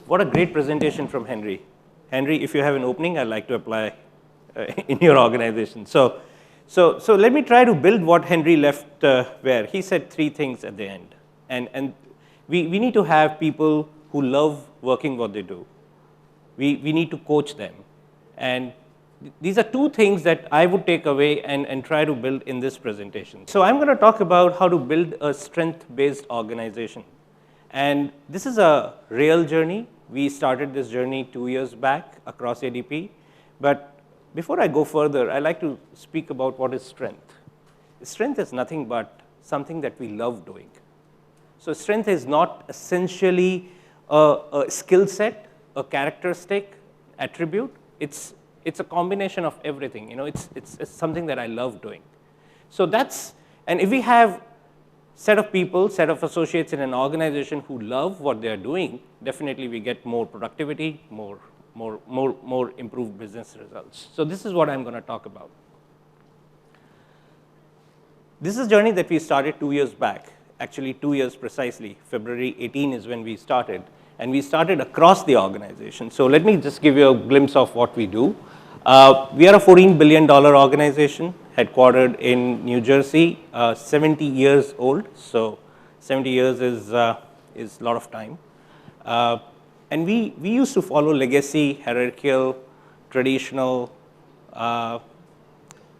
What a great presentation from Henry. Henry, if you have an opening, I'd like to apply in your organization. So let me try to build what Henry left where. He said three things at the end. And we need to have people who love working what they do. We need to coach them. And these are two things that I would take away and try to build in this presentation. So I'm going to talk about how to build a strength-based organization. And this is a real journey. We started this journey 2 years back across ADP. But before I go further, I'd like to speak about what is strength. Strength is nothing but something that we love doing. So strength is not essentially a skill set, a characteristic, attribute. It's a combination of everything. You know, it's something that I love doing. So that's, and if we have set of people, set of associates in an organization who love what they are doing, definitely we get more productivity, more improved business results. So this is what I'm going to talk about. This is a journey that we started 2 years back, actually 2 years precisely. February 18 is when we started, and we started across the organization. So let me just give you a glimpse of what we do. We are a $14 billion organization, headquartered in New Jersey, 70 years old. So 70 years is a lot of time. And we used to follow legacy, hierarchical, traditional,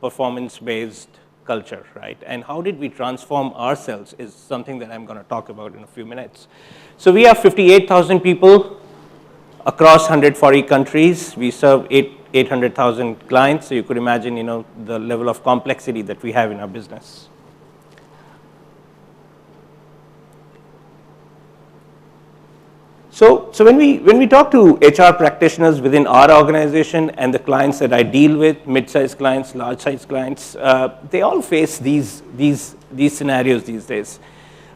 performance-based culture, right? And how did we transform ourselves is something that I'm going to talk about in a few minutes. So we have 58,000 people across 140 countries. We serve 800,000 clients. So you could imagine, you know, the level of complexity that we have in our business. So when we talk to HR practitioners within our organization and the clients that I deal with, mid-sized clients, large-sized clients, they all face these scenarios these days.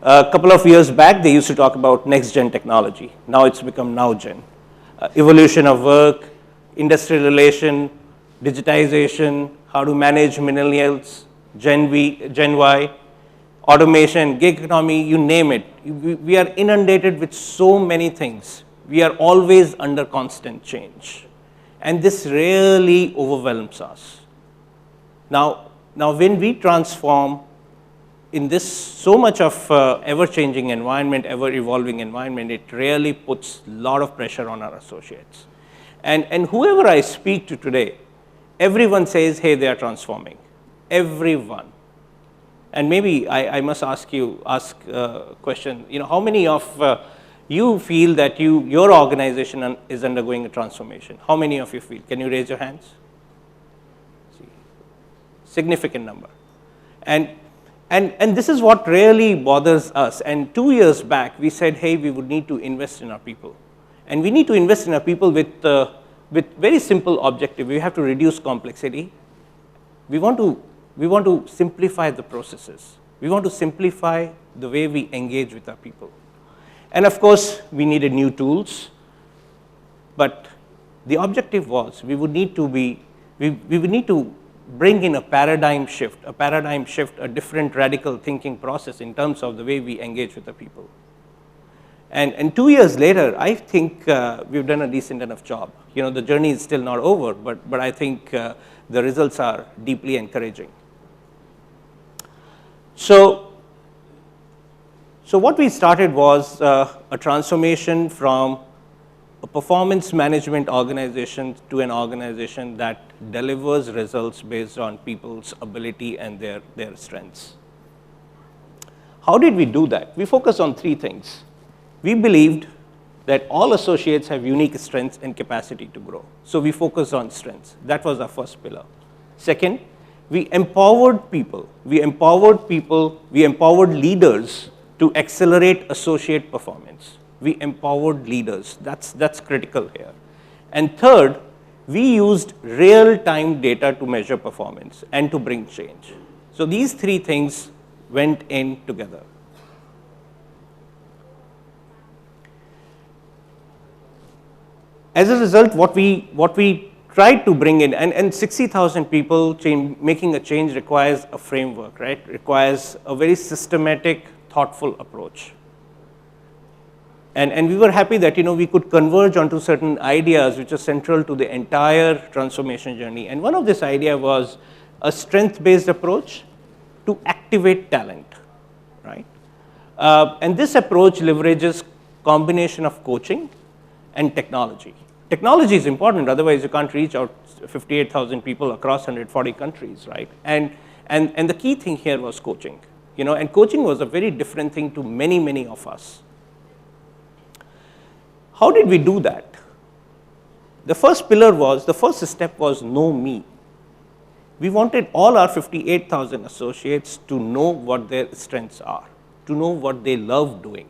A couple of years back, they used to talk about next-gen technology. Now it's become now-gen. Evolution of work, industrial relation, digitization, how to manage millennials, Gen Y, automation, gig economy, you name it. We are inundated with so many things. We are always under constant change. And this really overwhelms us. Now when we transform in this so much of ever-changing environment, ever-evolving environment, it really puts a lot of pressure on our associates. And whoever I speak to today, everyone says, hey, they are transforming. Everyone. And maybe I must ask a question. You know, how many of you feel that your organization is undergoing a transformation? How many of you feel? Can you raise your hands? See, significant number. And this is what really bothers us. And 2 years back, we said, hey, we would need to invest in our people. And we need to invest in our people with very simple objective. We have to reduce complexity. We want to simplify the processes. We want to simplify the way we engage with our people. And of course, we needed new tools. But the objective was we would need to bring in a paradigm shift, a different radical thinking process in terms of the way we engage with the people. And 2 years later, I think we've done a decent enough job. You know, the journey is still not over, but I think the results are deeply encouraging. So what we started was a transformation from a performance management organization to an organization that delivers results based on people's ability and their strengths. How did we do that? We focused on three things. We believed that all associates have unique strengths and capacity to grow. So we focused on strengths. That was our first pillar. Second, we empowered people. We empowered leaders to accelerate associate performance. We empowered leaders. That's critical here. And third, we used real-time data to measure performance and to bring change. So these three things went in together. As a result, what we tried to bring in, and 60,000 people making a change requires a framework, right? Requires a very systematic, thoughtful approach. And we were happy that we could converge onto certain ideas which are central to the entire transformation journey. And one of this idea was a strength-based approach to activate talent, right? And this approach leverages combination of coaching and technology. Technology is important, otherwise you can't reach out 58,000 people across 140 countries, right? And the key thing here was coaching, and coaching was a very different thing to many, many of us. How did we do that? The first step was know me. We wanted all our 58,000 associates to know what their strengths are, to know what they love doing.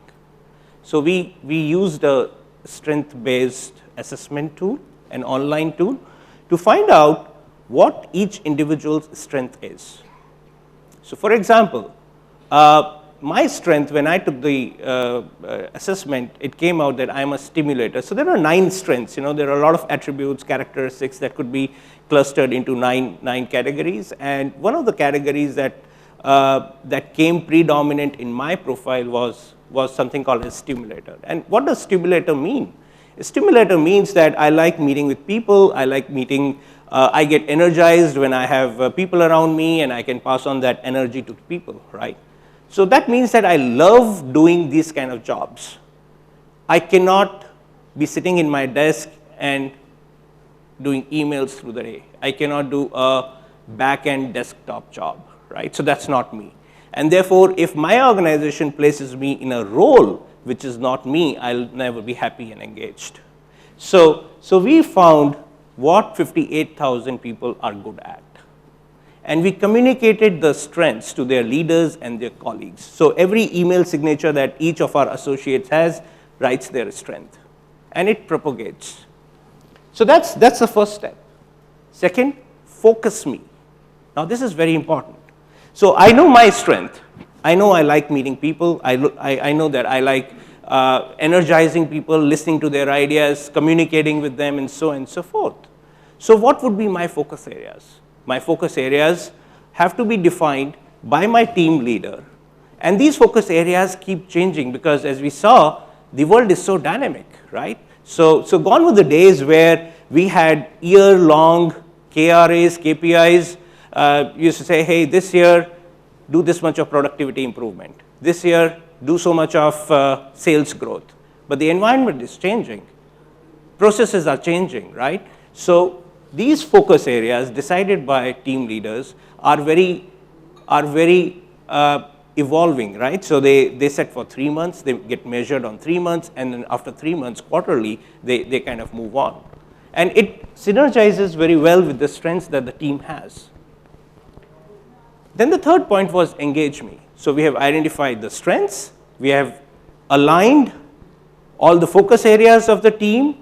So we used a strength-based assessment tool, an online tool, to find out what each individual's strength is. So for example, my strength, when I took the assessment, it came out that I'm a stimulator. So there are 9 strengths. There are a lot of attributes, characteristics that could be clustered into nine categories. And one of the categories that came predominant in my profile was something called a stimulator. And what does stimulator mean? A stimulator means that I like meeting with people. I like meeting. I get energized when I have people around me, and I can pass on that energy to people, right? So that means that I love doing these kind of jobs. I cannot be sitting in my desk and doing emails through the day. I cannot do a back-end desktop job, right? So that's not me. And therefore, if my organization places me in a role which is not me, I'll never be happy and engaged. So we found what 58,000 people are good at. And we communicated the strengths to their leaders and their colleagues. So every email signature that each of our associates has writes their strength, and it propagates. So that's the first step. Second, focus me. Now this is very important. So I know my strength. I know I like meeting people. I know that I like energizing people, listening to their ideas, communicating with them, and so on and so forth. So what would be my focus areas? My focus areas have to be defined by my team leader. And these focus areas keep changing because, as we saw, the world is so dynamic, right? So gone were the days where we had year-long KRAs, KPIs. Used to say, hey, this year, do this much of productivity improvement. This year, do so much of sales growth. But the environment is changing. Processes are changing, right? So these focus areas decided by team leaders are very evolving, right? So they set for 3 months, they get measured on 3 months, and then after 3 months, quarterly, they kind of move on. And it synergizes very well with the strengths that the team has. Then the third point was engage me. So we have identified the strengths, we have aligned all the focus areas of the team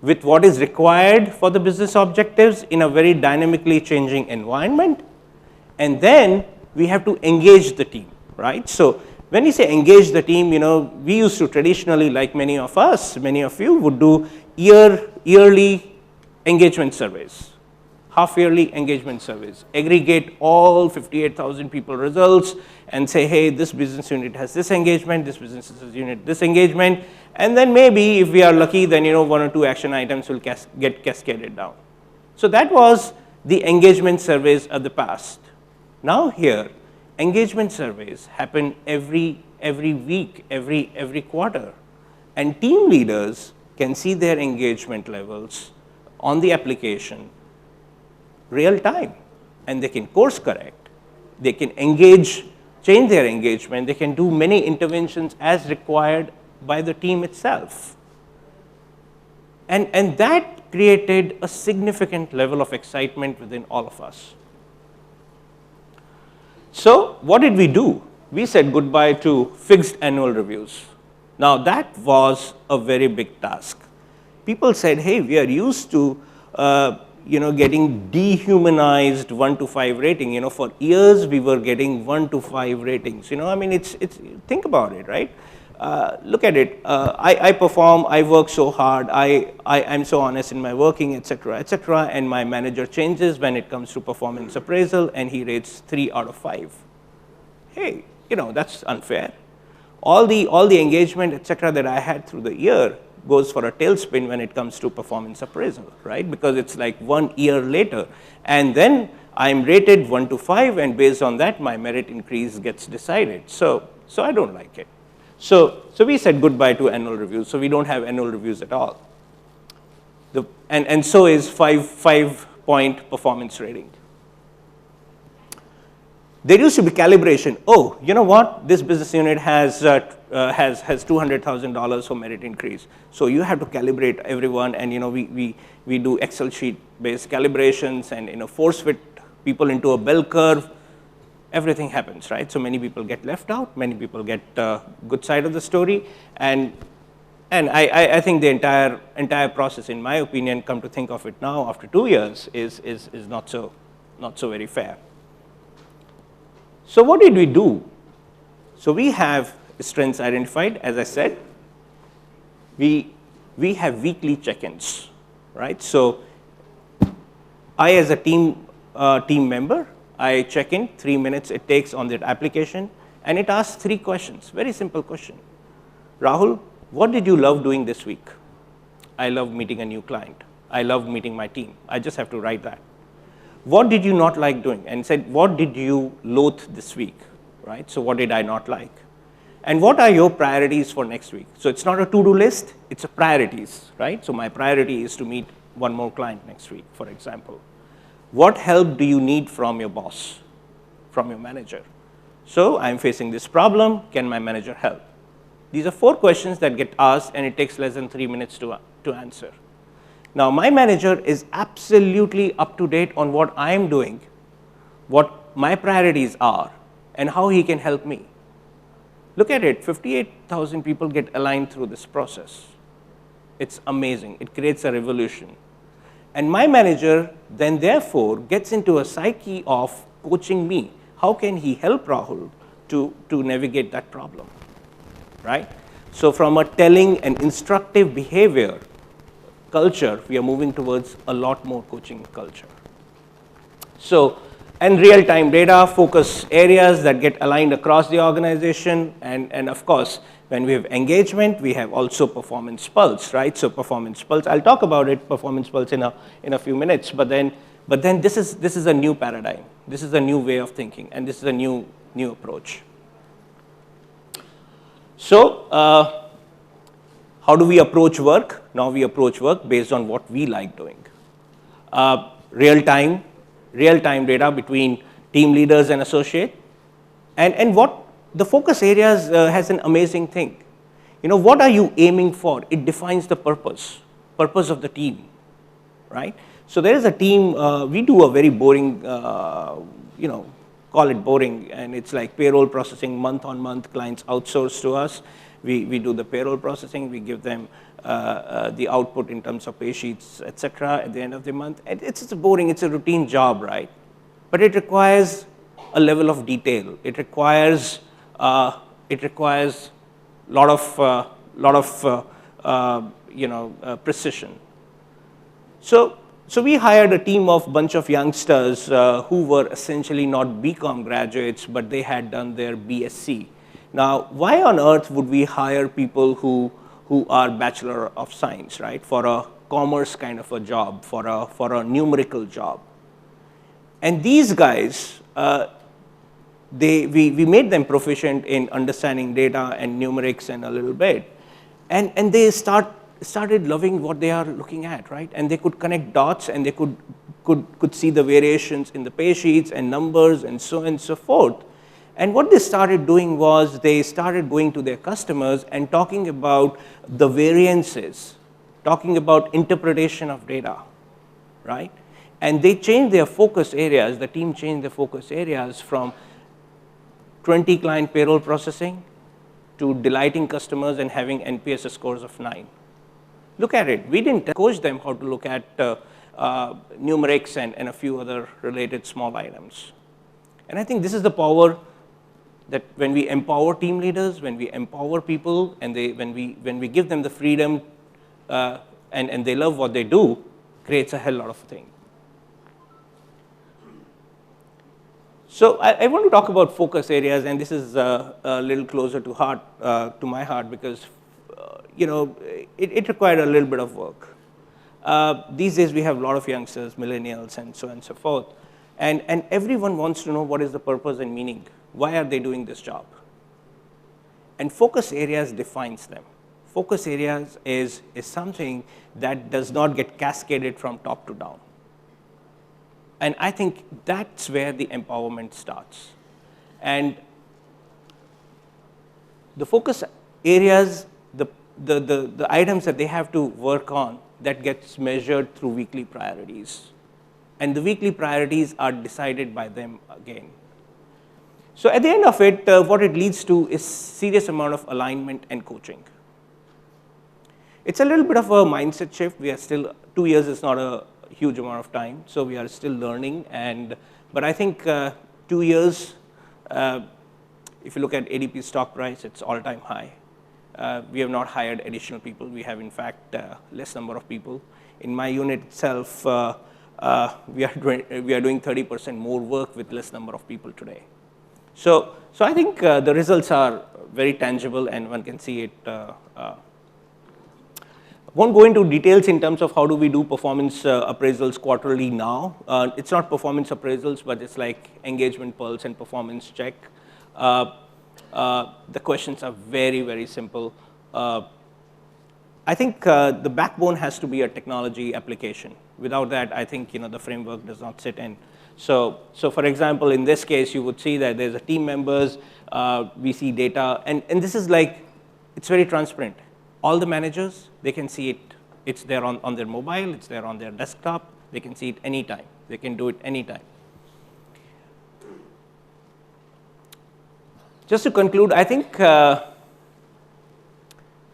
with what is required for the business objectives in a very dynamically changing environment. And then we have to engage the team, right? So when you say engage the team, we used to traditionally, like many of us, many of you would do yearly engagement surveys, half-yearly engagement surveys, aggregate all 58,000 people results and say, hey, this business unit has this engagement, this business unit this engagement, and then maybe if we are lucky, then 1 or 2 action items will get cascaded down. So that was the engagement surveys of the past. Now here, engagement surveys happen every week, every quarter, and team leaders can see their engagement levels on the application real time, and they can course correct, they can engage, change their engagement, they can do many interventions as required by the team itself. And that created a significant level of excitement within all of us. So what did we do? We said goodbye to fixed annual reviews. Now that was a very big task. People said, hey, we are used to getting dehumanized 1 to 5 rating. For years we were getting 1 to 5 ratings. I mean, it's think about it, right? Look at it. I perform. I work so hard. I'm so honest in my working, etc., etc. And my manager changes when it comes to performance appraisal, and he rates 3 out of 5. Hey, that's unfair. all the engagement, et cetera, that I had through the year goes for a tailspin when it comes to performance appraisal, right? Because it's like 1 year later, and then I'm rated 1 to 5, and based on that, my merit increase gets decided. So I don't like it. So we said goodbye to annual reviews. So we don't have annual reviews at all. And so is 5-point performance rating. There used to be calibration. Oh, you know what? This business unit has $200,000 for merit increase. So you have to calibrate everyone, and we do Excel sheet based calibrations, and force fit people into a bell curve. Everything happens, right? So many people get left out. Many people get good side of the story, and I think the entire process, in my opinion, come to think of it now after 2 years, is not so very fair. So what did we do? So we have strengths identified, as I said. We have weekly check-ins, right? So I, as a team member, I check in 3 minutes it takes on that application, and it asks 3 questions, very simple question. Rahul, what did you love doing this week? I love meeting a new client. I love meeting my team. I just have to write that. What did you not like doing? And said, what did you loathe this week, right? So what did I not like? And what are your priorities for next week? So it's not a to-do list, it's a priorities, right? So my priority is to meet 1 more client next week, for example. What help do you need from your boss, from your manager? So I'm facing this problem, can my manager help? These are 4 questions that get asked, and it takes less than 3 minutes to answer. Now, my manager is absolutely up to date on what I am doing, what my priorities are, and how he can help me. Look at it, 58,000 people get aligned through this process. It's amazing. It creates a revolution. And my manager then therefore gets into a psyche of coaching me. How can he help Rahul to navigate that problem, right? So from a telling and instructive behavior culture, we are moving towards a lot more coaching culture. So, and real-time data, focus areas that get aligned across the organization, and of course, when we have engagement, we have also performance pulse, right? So performance pulse, I'll talk about it, performance pulse in a few minutes, but then this is a new paradigm. This is a new way of thinking, and this is a new approach. So, how do we approach work? Now we approach work based on what we like doing. Real-time data between team leaders and associate. And what the focus areas has an amazing thing. What are you aiming for? It defines the purpose of the team, right? So there is a team, we do a very boring, call it boring, and it's like payroll processing month on month, clients outsource to us. We do the payroll processing, we give them the output in terms of pay sheets, etc. at the end of the month. And it's boring, it's a routine job, right? But it requires a level of detail. It requires a lot of precision. So we hired a team of bunch of youngsters who were essentially not BCom graduates, but they had done their BSc. Now, why on earth would we hire people who are Bachelor of Science, right, for a commerce kind of a job, for a numerical job? And these guys, we made them proficient in understanding data and numerics and a little bit, and they started loving what they are looking at, right? And they could connect dots, and they could see the variations in the pay sheets and numbers and so on and so forth. And what they started doing was they started going to their customers and talking about the variances, talking about interpretation of data, right? And they changed their focus areas, the team changed their focus areas from 20 client payroll processing to delighting customers and having NPS scores of 9. Look at it, we didn't coach them how to look at numerics and a few other related small items. And I think this is the power that when we empower team leaders, when we empower people, and when we give them the freedom and they love what they do, creates a hell lot of things. So I want to talk about focus areas, and this is a little closer to heart, to my heart, because it required a little bit of work. These days we have a lot of youngsters, millennials, and so on and so forth, and everyone wants to know what is the purpose and meaning. Why are they doing this job? And focus areas defines them. Focus areas is something that does not get cascaded from top to down. And I think that's where the empowerment starts. And the focus areas, the items that they have to work on, that gets measured through weekly priorities. And the weekly priorities are decided by them again. So at the end of it, what it leads to is serious amount of alignment and coaching. It's a little bit of a mindset shift. We are still, 2 years is not a huge amount of time, so we are still learning. But I think 2 years, if you look at ADP's stock price, it's all-time high. We have not hired additional people. We have, in fact, less number of people. In my unit itself, we are doing 30% more work with less number of people today. So I think the results are very tangible, and one can see it. Won't go into details in terms of how do we do performance appraisals quarterly now. It's not performance appraisals, but it's like engagement pulse and performance check. The questions are very, very simple. I think the backbone has to be a technology application. Without that, I think the framework does not sit in. So for example, in this case, you would see that there's a team members, we see data, and this is like, it's very transparent. All the managers, they can see it. It's there on their mobile, it's there on their desktop. They can see it anytime. They can do it anytime. Just to conclude, I think what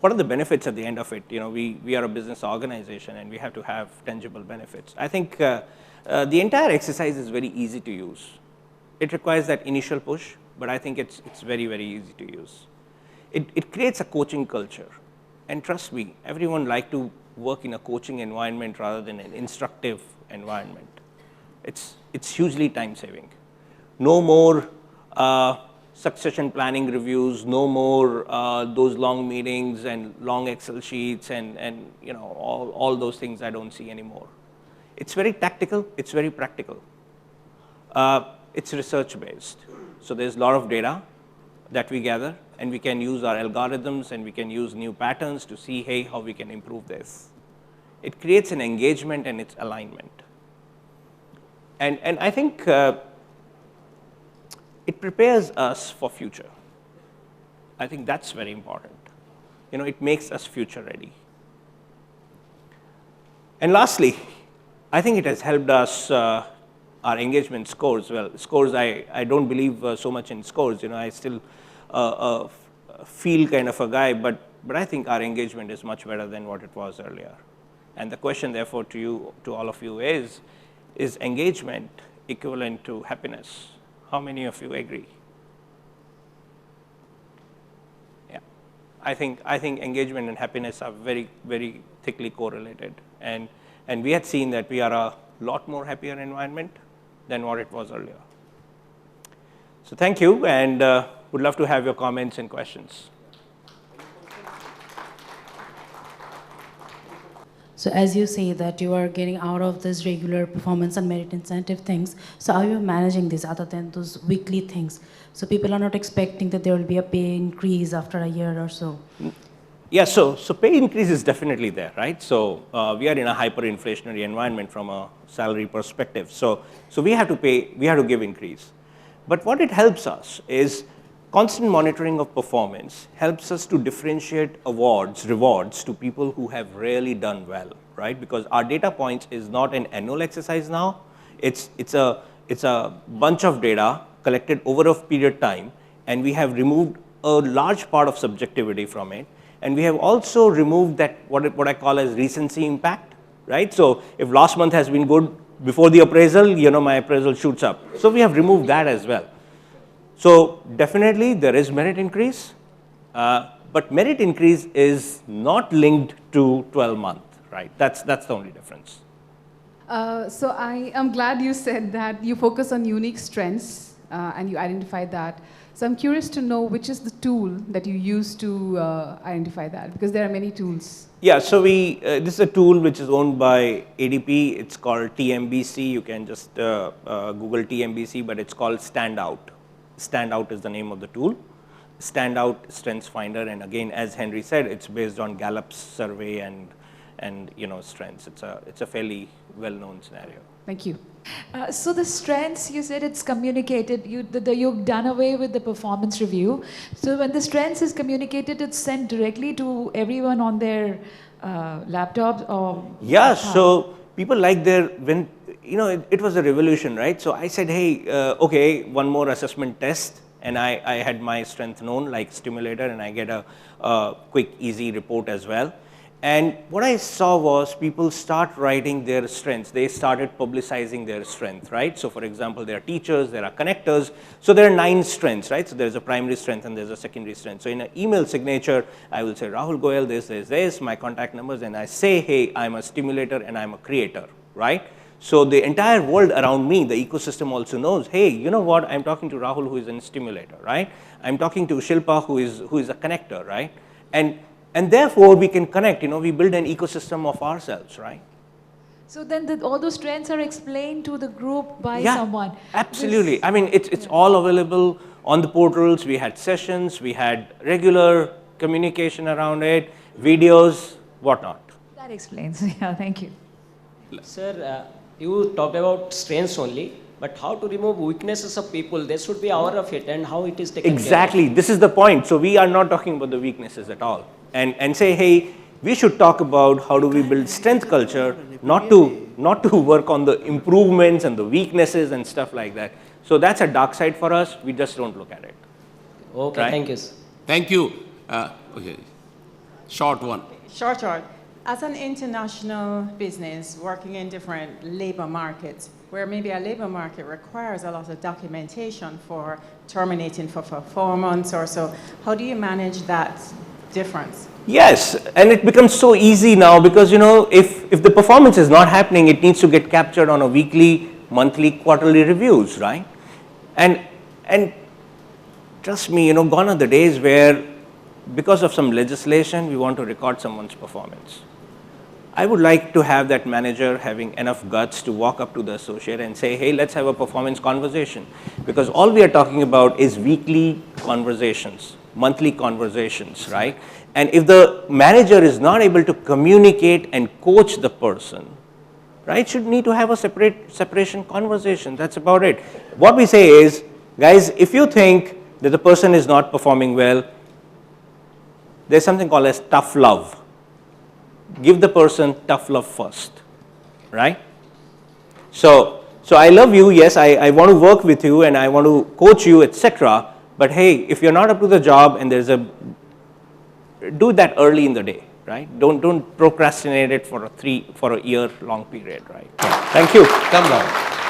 are the benefits at the end of it? We are a business organization, and we have to have tangible benefits. I think the entire exercise is very easy to use. It requires that initial push, but I think it's very, very easy to use. It creates a coaching culture. And trust me, everyone likes to work in a coaching environment rather than an instructive environment. It's hugely time-saving. No more succession planning reviews, no more those long meetings and long Excel sheets and all those things I don't see anymore. It's very tactical, it's very practical. It's research-based. So there's a lot of data that we gather, and we can use our algorithms, and we can use new patterns to see, hey, how we can improve this. It creates an engagement and it's alignment. And I think it prepares us for future. I think that's very important. It makes us future ready. And lastly, I think it has helped us our engagement scores. Well, scores, I don't believe so much in scores. I still feel kind of a guy, but I think our engagement is much better than what it was earlier. And the question, therefore, to all of you is engagement equivalent to happiness? How many of you agree? Yeah, I think engagement and happiness are very, very thickly correlated, and we had seen that we are a lot more happier environment than what it was earlier. So thank you, and would love to have your comments and questions. So as you say that you are getting out of this regular performance and merit incentive things, so how are you managing this other than those weekly things? So people are not expecting that there will be a pay increase after a year or so. Yeah, so pay increase is definitely there, right? So we are in a hyperinflationary environment from a salary perspective. So we have to pay, we have to give increase. But what it helps us is constant monitoring of performance helps us to differentiate rewards to people who have really done well, right? Because our data points is not an annual exercise now. It's a bunch of data collected over a period of time, and we have removed a large part of subjectivity from it. And we have also removed that what I call as recency impact, right? So if last month has been good before the appraisal, my appraisal shoots up. So we have removed that as well. So definitely there is merit increase, but merit increase is not linked to 12 months, right? That's the only difference. So I am glad you said that you focus on unique strengths and you identified that. So I'm curious to know which is the tool that you use to identify that, because there are many tools. Yeah, so this is a tool which is owned by ADP. It's called TMBC. You can just Google TMBC, but it's called Standout. Standout is the name of the tool. Standout Strengths Finder, and again, as Henry said, it's based on Gallup's survey and strengths. It's a fairly well-known scenario. Thank you. So the strengths, you said it's communicated, you've done away with the performance review. So when the strengths is communicated, it's sent directly to everyone on their laptops or? Yeah, so people like it was a revolution, right? So I said, hey, okay, one more assessment test, and I had my strength known like stimulator, and I get a quick, easy report as well. And what I saw was people start writing their strengths. They started publicizing their strength, right? So for example, there are teachers, there are connectors. So there are 9 strengths, right? So there's a primary strength and there's a secondary strength. So in an email signature, I will say Rahul Goyal, this, my contact numbers, and I say, hey, I'm a stimulator and I'm a creator, right? So the entire world around me, the ecosystem also knows, hey, you know what? I'm talking to Rahul, who is a stimulator, right? I'm talking to Shilpa, who is a connector, right? And therefore, we can connect, we build an ecosystem of ourselves, right? So then all those strengths are explained to the group by someone? Absolutely. I mean, it's all available on the portals. We had sessions, we had regular communication around it, videos, whatnot. That explains, yeah, thank you. Sir, you talked about strengths only, but how to remove weaknesses of people? There should be aware of it and how it is taken Exactly, care of. this is the point. So we are not talking about the weaknesses at all. And say, hey, we should talk about how do we build strength culture, not to work on the improvements and the weaknesses and stuff like that. So that's a dark side for us. We just don't look at it. Okay, right? thank you, sir. Thank you. Okay, short one. Short. As an international business working in different labor markets, where maybe a labor market requires a lot of documentation for terminating for performance or so, how do you manage that difference? Yes, and it becomes so easy now because, if the performance is not happening, it needs to get captured on a weekly, monthly, quarterly reviews, right? And trust me, gone are the days where because of some legislation, we want to record someone's performance. I would like to have that manager having enough guts to walk up to the associate and say, hey, let's have a performance conversation. Because all we are talking about is weekly conversations, monthly conversations, right? And if the manager is not able to communicate and coach the person, right, should need to have a separation conversation. That's about it. What we say is, guys, if you think that the person is not performing well, there's something called as tough love. Give the person tough love first, right? So I love you, yes, I want to work with you and I want to coach you, etc. But hey, if you're not up to the job and do that early in the day, right? Don't procrastinate it for a year long period, right? Thank you. Come down.